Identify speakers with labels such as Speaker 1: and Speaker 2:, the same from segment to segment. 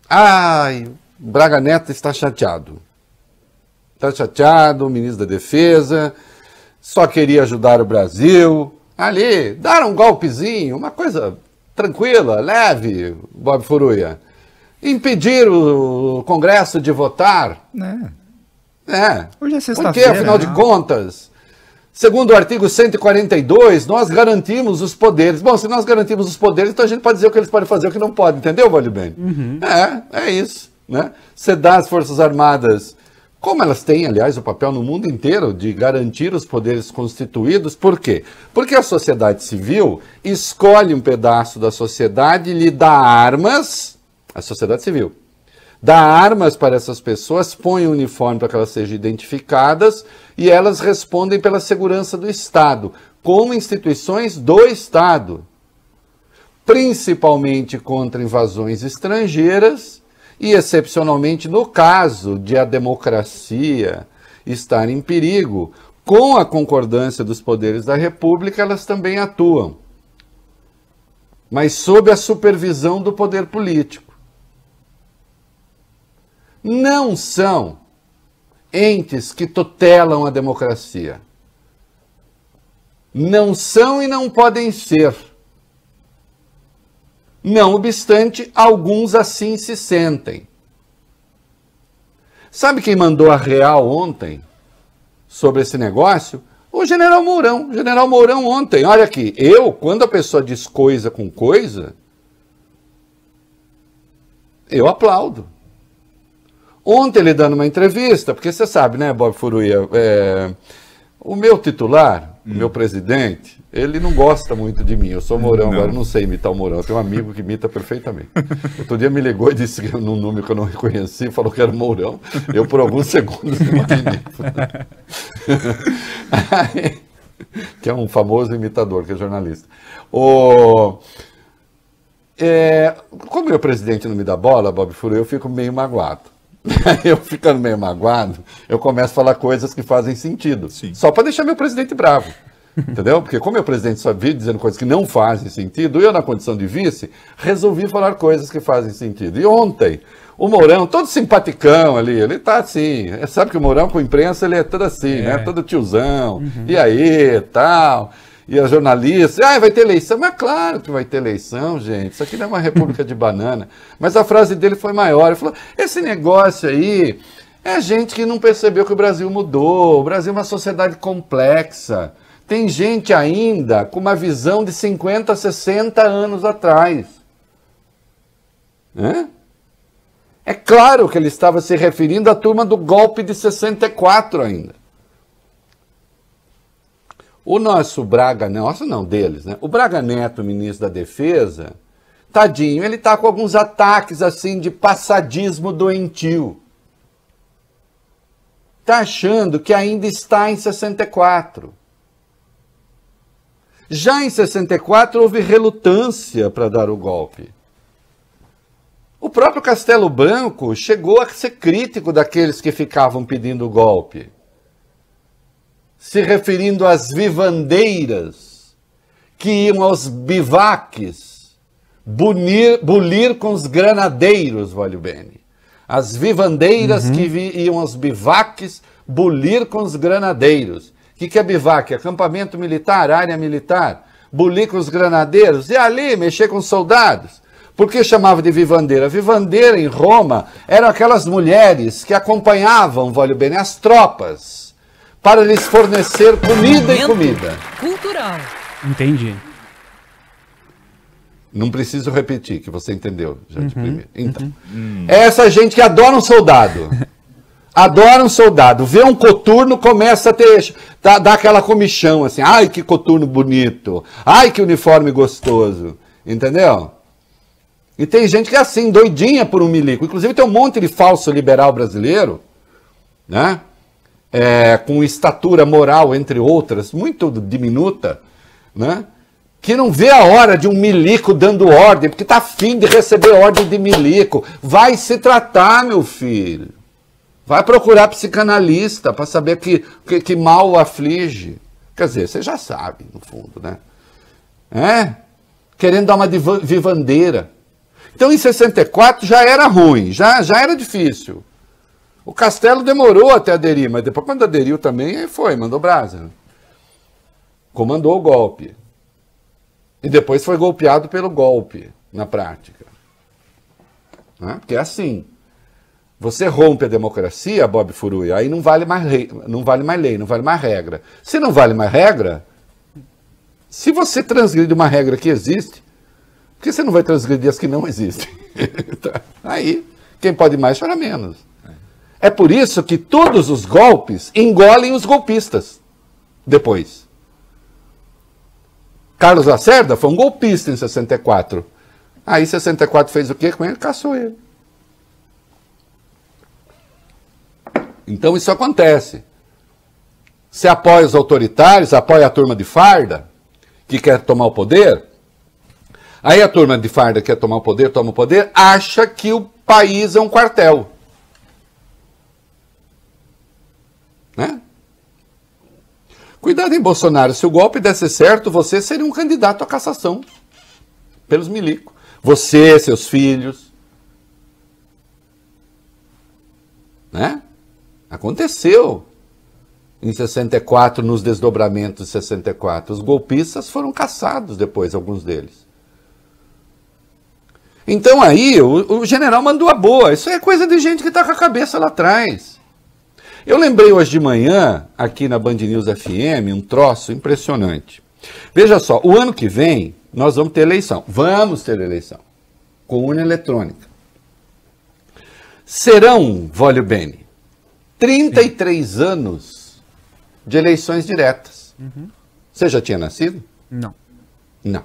Speaker 1: Ai, Braga Neto está chateado. Está chateado, o ministro da Defesa, só queria ajudar o Brasil. Ali, dar um golpezinho, uma coisa tranquila, leve, Bob Furui. Impedir o Congresso de votar.
Speaker 2: Hoje é sexta-feira.
Speaker 1: Porque, afinal de contas, segundo o artigo 142, nós garantimos os poderes. Bom, se nós garantimos os poderes, então a gente pode dizer o que eles podem fazer e o que não podem, entendeu, Valibene? É isso, né? Você dá às Forças Armadas, como elas têm, aliás, o papel no mundo inteiro de garantir os poderes constituídos. Por quê? Porque a sociedade civil escolhe um pedaço da sociedade e lhe dá armas, a sociedade civil, dá armas para essas pessoas, põe o uniforme para que elas sejam identificadas e elas respondem pela segurança do Estado, como instituições do Estado, principalmente contra invasões estrangeiras e, excepcionalmente, no caso de a democracia estar em perigo, com a concordância dos poderes da República, elas também atuam, mas sob a supervisão do poder político. Não são entes que tutelam a democracia. Não são e não podem ser. Não obstante, alguns assim se sentem. Sabe quem mandou a real ontem sobre esse negócio? O general Mourão. O general Mourão ontem. Olha aqui, quando a pessoa diz coisa com coisa, eu aplaudo. Ontem ele dando uma entrevista, porque você sabe, né, Bob Furui, o meu titular, o meu presidente, ele não gosta muito de mim. Eu sou Mourão, agora eu não sei imitar o Mourão. Eu tenho um amigo que imita perfeitamente. Outro dia me ligou e disse que num número que eu não reconheci, falou que era Mourão. Eu, por alguns segundos, imaginei. Que é um famoso imitador, que é jornalista. Como meu presidente não me dá bola, Bob Furui, eu fico meio magoado. Eu ficando meio magoado, eu começo a falar coisas que fazem sentido. Sim. Só para deixar meu presidente bravo. Entendeu? Porque como meu presidente só vive dizendo coisas que não fazem sentido, eu, na condição de vice, resolvi falar coisas que fazem sentido. E ontem, o Mourão, todo simpaticão ali, ele tá assim. Sabe que o Mourão com a imprensa, ele é todo assim, né? Todo tiozão. E aí, tal. E a jornalista, vai ter eleição. Mas claro que vai ter eleição, gente. Isso aqui não é uma república de banana. Mas a frase dele foi maior. Ele falou, esse negócio aí é gente que não percebeu que o Brasil mudou. O Brasil é uma sociedade complexa. Tem gente ainda com uma visão de 50, 60 anos atrás. É claro que ele estava se referindo à turma do golpe de 64 ainda. O nosso Braga, deles, né? O Braga Neto, ministro da Defesa, tadinho, ele está com alguns ataques assim de passadismo doentio. Está achando que ainda está em 64. Já em 64 houve relutância para dar o golpe. O próprio Castelo Branco chegou a ser crítico daqueles que ficavam pedindo o golpe, se referindo às vivandeiras que iam aos bivaques bulir com os granadeiros, Valibene. As vivandeiras que iam aos bivaques bulir com os granadeiros. O que é bivac? Acampamento militar, área militar. Bulir com os granadeiros. E ali mexer com os soldados. Por que chamava de vivandeira? Vivandeira em Roma eram aquelas mulheres que acompanhavam, Valibene, as tropas, para lhes fornecer comida e comida.
Speaker 3: Cultural.
Speaker 2: Entendi.
Speaker 1: Não preciso repetir, que você entendeu já de primeiro. Então, é essa gente que adora um soldado. Adora um soldado. Vê um coturno, começa a ter... Dá aquela comichão, assim. Ai, que coturno bonito. Ai, que uniforme gostoso. Entendeu? E tem gente que é assim, doidinha por um milico. Inclusive tem um monte de falso liberal brasileiro, né? Com estatura moral, entre outras, muito diminuta, né? Que não vê a hora de um milico dando ordem, porque está afim de receber ordem de milico. Vai se tratar, meu filho. Vai procurar psicanalista para saber que mal o aflige. Quer dizer, você já sabe, no fundo, né? Querendo dar uma vivandeira. Então, em 64 já era ruim, já era difícil. O Castelo demorou até aderir, mas depois, quando aderiu também, aí foi, mandou brasa. Comandou o golpe. E depois foi golpeado pelo golpe, na prática. Porque é assim. Você rompe a democracia, Bob Furui, aí não vale mais lei, não vale mais regra. Se não vale mais regra, se você transgride uma regra que existe, por que você não vai transgredir as que não existem? Aí, quem pode mais, chora menos. É por isso que todos os golpes engolem os golpistas depois. Carlos Lacerda foi um golpista em 64. Aí 64 fez o quê com ele? Caçou ele. Então isso acontece. Você apoia os autoritários, apoia a turma de farda, que quer tomar o poder. Aí a turma de farda que quer tomar o poder, toma o poder, acha que o país é um quartel. Né? Cuidado, hein, Bolsonaro. Se o golpe desse certo, você seria um candidato à cassação pelos milicos. Você, seus filhos. Né? Aconteceu em 64, nos desdobramentos de 64. Os golpistas foram caçados depois, alguns deles. Então aí, o general mandou a boa. Isso é coisa de gente que está com a cabeça lá atrás. Eu lembrei hoje de manhã, aqui na Band News FM, um troço impressionante. Veja só, o ano que vem, nós vamos ter eleição. Vamos ter eleição. Com urna eletrônica. Serão, voglio bene, 33 anos de eleições diretas. Você já tinha nascido?
Speaker 2: Não.
Speaker 1: Não.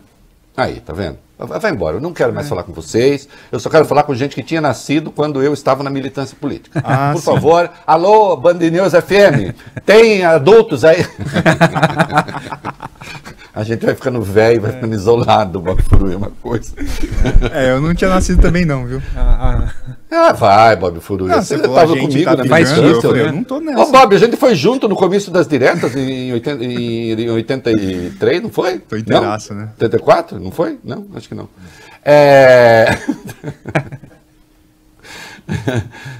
Speaker 1: Aí, tá vendo? Vai embora, eu não quero mais falar com vocês, eu só quero falar com gente que tinha nascido quando eu estava na militância política. Por favor, alô, Band News FM, tem adultos aí? A gente vai ficando velho, vai ficando isolado, Bob Furui, é uma coisa.
Speaker 3: Eu não tinha nascido também não, viu?
Speaker 1: Vai, Bob Furui, você estava comigo na militância.
Speaker 3: Eu não tô nessa.
Speaker 1: Ô, Bob, a gente foi junto no comício das diretas em 83, não foi?
Speaker 3: Tô inteiraço, né?
Speaker 1: 84? Não foi? Não, acho que não.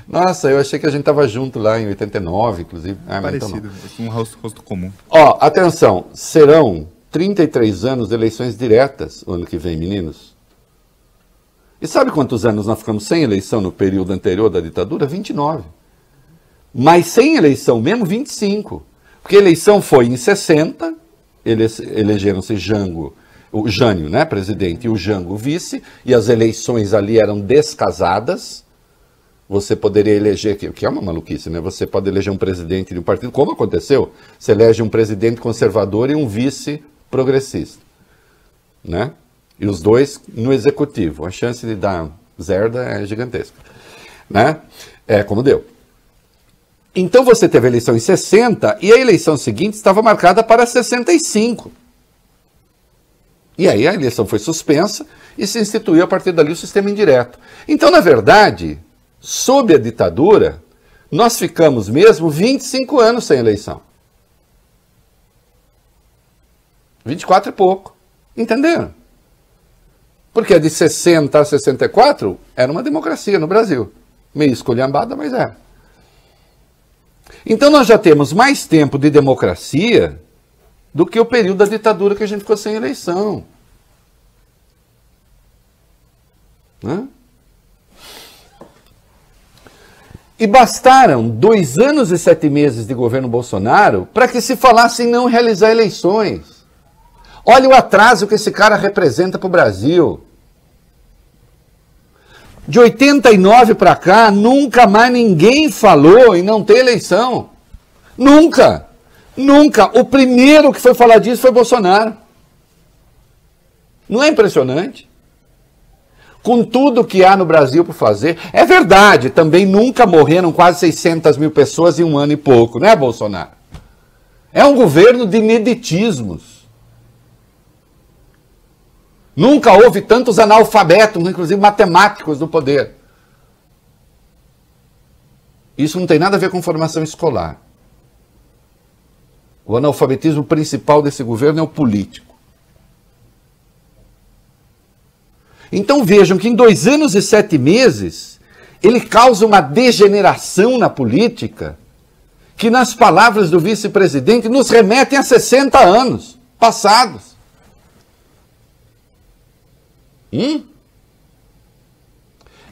Speaker 1: Nossa, eu achei que a gente estava junto lá em 89, inclusive.
Speaker 3: Parecido, com um rosto comum.
Speaker 1: Ó, atenção, serão 33 anos de eleições diretas o ano que vem, meninos. E sabe quantos anos nós ficamos sem eleição no período anterior da ditadura? 29. Mas sem eleição mesmo, 25. Porque a eleição foi em 60, elegeram-se o Jânio, né, presidente, e o Jango, vice, e as eleições ali eram descasadas. Você poderia eleger, que é uma maluquice, né? Você pode eleger um presidente de um partido, como aconteceu. Você elege um presidente conservador e um vice progressista, né? E os dois no executivo. A chance de dar zerda é gigantesca, né? É como deu. Então você teve a eleição em 60 e a eleição seguinte estava marcada para 65. E aí a eleição foi suspensa e se instituiu a partir dali o sistema indireto. Então, na verdade, sob a ditadura, nós ficamos mesmo 25 anos sem eleição. 24 e pouco. Entenderam? Porque de 60 a 64 era uma democracia no Brasil. Meio esculhambada, mas é. Então nós já temos mais tempo de democracia do que o período da ditadura que a gente ficou sem eleição. Né? E bastaram 2 anos e 7 meses de governo Bolsonaro para que se falasse em não realizar eleições. Olha o atraso que esse cara representa para o Brasil. De 89 para cá, nunca mais ninguém falou em não ter eleição. Nunca. Nunca. O primeiro que foi falar disso foi Bolsonaro. Não é impressionante? Com tudo que há no Brasil para fazer. É verdade, também nunca morreram quase 600 mil pessoas em um ano e pouco, né, Bolsonaro? É um governo de ineditismos. Nunca houve tantos analfabetos, inclusive matemáticos, no poder. Isso não tem nada a ver com formação escolar. O analfabetismo principal desse governo é o político. Então vejam que em 2 anos e 7 meses, ele causa uma degeneração na política que, nas palavras do vice-presidente, nos remetem a 60 anos passados.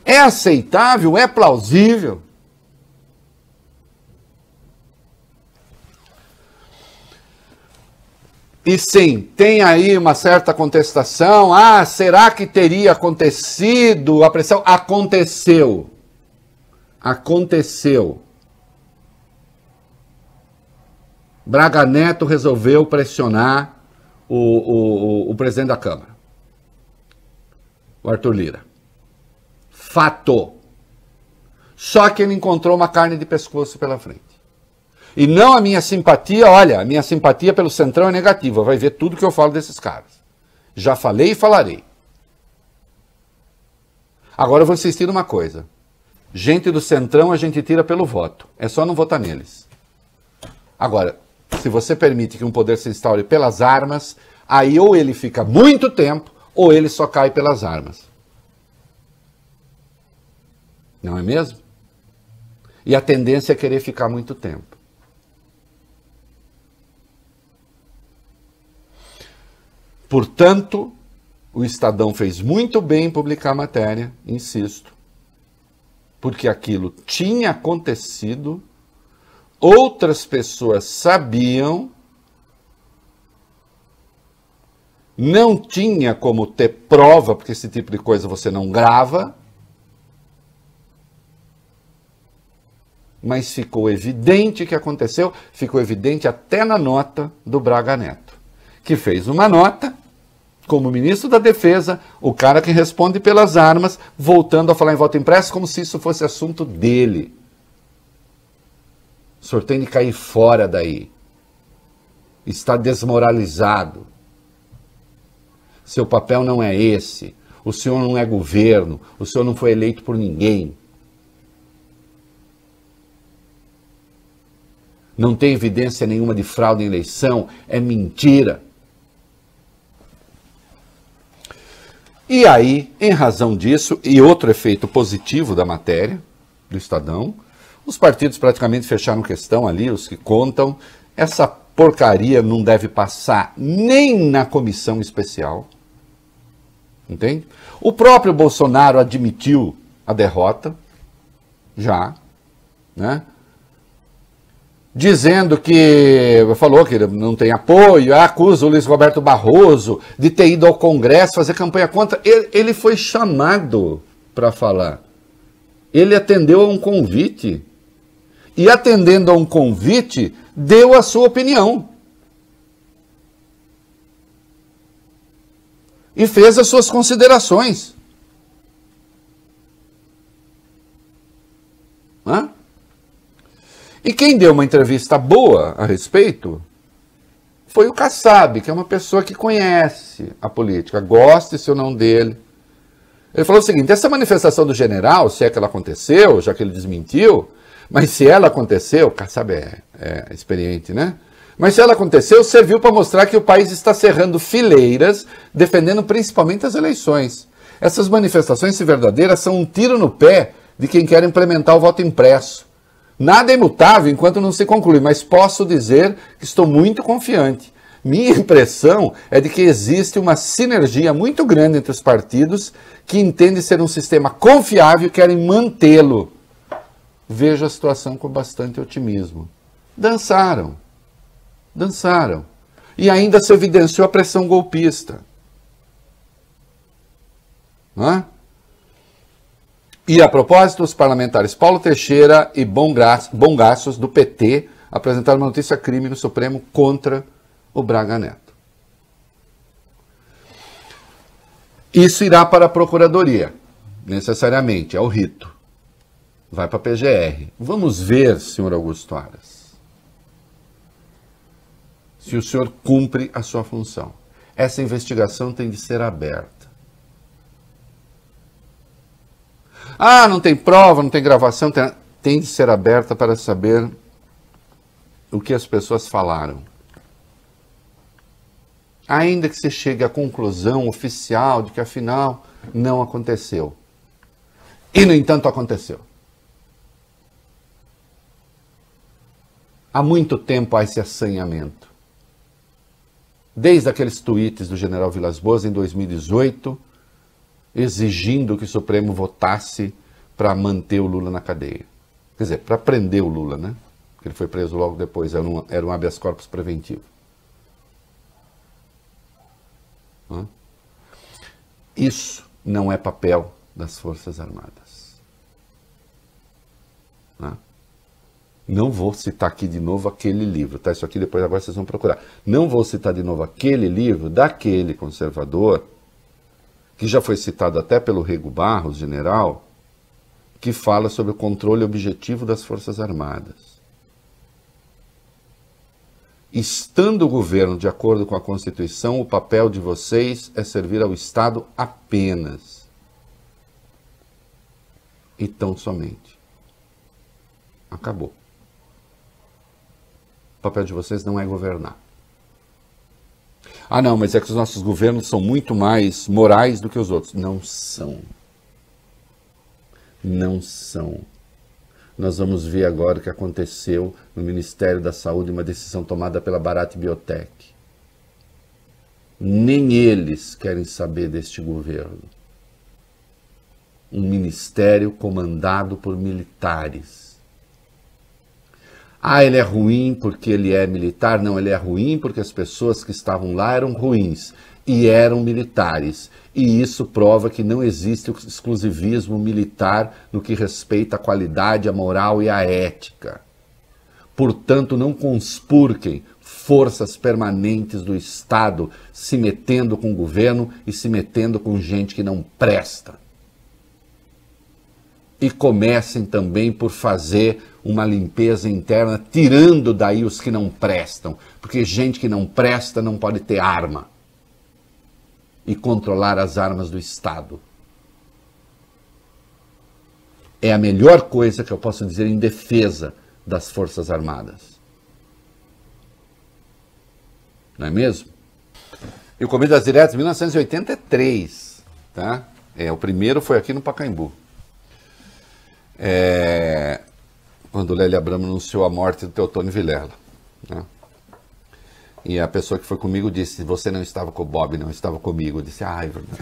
Speaker 1: É aceitável? É plausível? E sim, tem aí uma certa contestação. Ah, será que teria acontecido a pressão? Aconteceu. Aconteceu. Braga Neto resolveu pressionar o presidente da Câmara, o Arthur Lira. Fato. Só que ele encontrou uma carne de pescoço pela frente. E não a minha simpatia, olha, a minha simpatia pelo Centrão é negativa, vai ver tudo que eu falo desses caras. Já falei e falarei. Agora eu vou insistir numa coisa. Gente do Centrão a gente tira pelo voto, é só não votar neles. Agora, se você permite que um poder se instaure pelas armas, aí ou ele fica muito tempo, ou ele só cai pelas armas. Não é mesmo? E a tendência é querer ficar muito tempo. Portanto, o Estadão fez muito bem em publicar a matéria, insisto, porque aquilo tinha acontecido, outras pessoas sabiam, não tinha como ter prova, porque esse tipo de coisa você não grava, mas ficou evidente que aconteceu, ficou evidente até na nota do Braga Neto, que fez uma nota como ministro da Defesa, o cara que responde pelas armas, voltando a falar em voto impresso como se isso fosse assunto dele. O senhor tem de cair fora daí. Está desmoralizado. Seu papel não é esse. O senhor não é governo. O senhor não foi eleito por ninguém. Não tem evidência nenhuma de fraude em eleição. É mentira. E aí, em razão disso, e outro efeito positivo da matéria do Estadão, os partidos praticamente fecharam questão ali, os que contam. Essa porcaria não deve passar nem na comissão especial. Entende? O próprio Bolsonaro admitiu a derrota, já, né? Dizendo que, falou que ele não tem apoio, acusa o Luiz Roberto Barroso de ter ido ao Congresso fazer campanha contra. Ele foi chamado para falar. Ele atendeu a um convite. E atendendo a um convite, deu a sua opinião. E fez as suas considerações. Hã? E quem deu uma entrevista boa a respeito foi o Kassab, que é uma pessoa que conhece a política, goste-se ou não dele. Ele falou o seguinte: essa manifestação do general, se é que ela aconteceu, já que ele desmentiu, mas se ela aconteceu, o Kassab é experiente, né? Mas se ela aconteceu, serviu para mostrar que o país está cerrando fileiras, defendendo principalmente as eleições. Essas manifestações, se verdadeiras, são um tiro no pé de quem quer implementar o voto impresso. Nada é imutável enquanto não se conclui, mas posso dizer que estou muito confiante. Minha impressão é de que existe uma sinergia muito grande entre os partidos que entendem ser um sistema confiável e querem mantê-lo. Vejo a situação com bastante otimismo. Dançaram. E ainda se evidenciou a pressão golpista. Não é? E, a propósito, os parlamentares Paulo Teixeira e Bongassos, do PT, apresentaram uma notícia-crime no Supremo contra o Braga Neto. Isso irá para a Procuradoria, necessariamente, é o rito. Vai para a PGR. Vamos ver, senhor Augusto Aras, se o senhor cumpre a sua função. Essa investigação tem de ser aberta. Ah, não tem prova, não tem gravação, tem de ser aberta para saber o que as pessoas falaram. ainda que você chegue à conclusão oficial de que afinal não aconteceu. E no entanto aconteceu. Há muito tempo há esse assanhamento. Desde aqueles tweets do general Vilas Boas em 2018, exigindo que o Supremo votasse para manter o Lula na cadeia. Quer dizer, para prender o Lula, né? Porque ele foi preso logo depois, era um habeas corpus preventivo. Isso não é papel das Forças Armadas. Não vou citar aqui de novo aquele livro, tá? Isso aqui depois agora vocês vão procurar. Não vou citar de novo aquele livro daquele conservador, que já foi citado até pelo Rego Barros, general, que fala sobre o controle objetivo das Forças Armadas. Estando o governo de acordo com a Constituição, o papel de vocês é servir ao Estado apenas. E tão somente. Acabou. O papel de vocês não é governar. Ah, não, mas é que os nossos governos são muito mais morais do que os outros. Não são. Não são. Nós vamos ver agora o que aconteceu no Ministério da Saúde, uma decisão tomada pela Bharat Biotech. Nem eles querem saber deste governo. Um ministério comandado por militares. Ah, ele é ruim porque ele é militar? Não, ele é ruim porque as pessoas que estavam lá eram ruins e eram militares. E isso prova que não existe o exclusivismo militar no que respeita à qualidade, à moral e à ética. Portanto, não conspurquem forças permanentes do Estado se metendo com o governo e se metendo com gente que não presta. E comecem também por fazer uma limpeza interna, tirando daí os que não prestam, porque gente que não presta não pode ter arma e controlar as armas do Estado. É a melhor coisa que eu posso dizer em defesa das Forças Armadas. Não é mesmo? Eu comi das diretas em 1983, tá? O primeiro foi aqui no Pacaembu. Quando o Lélia Abramo anunciou a morte do Teotônio Vilela, né? E a pessoa que foi comigo disse: você não estava com o Bob, não estava comigo. Eu disse: ah, é verdade.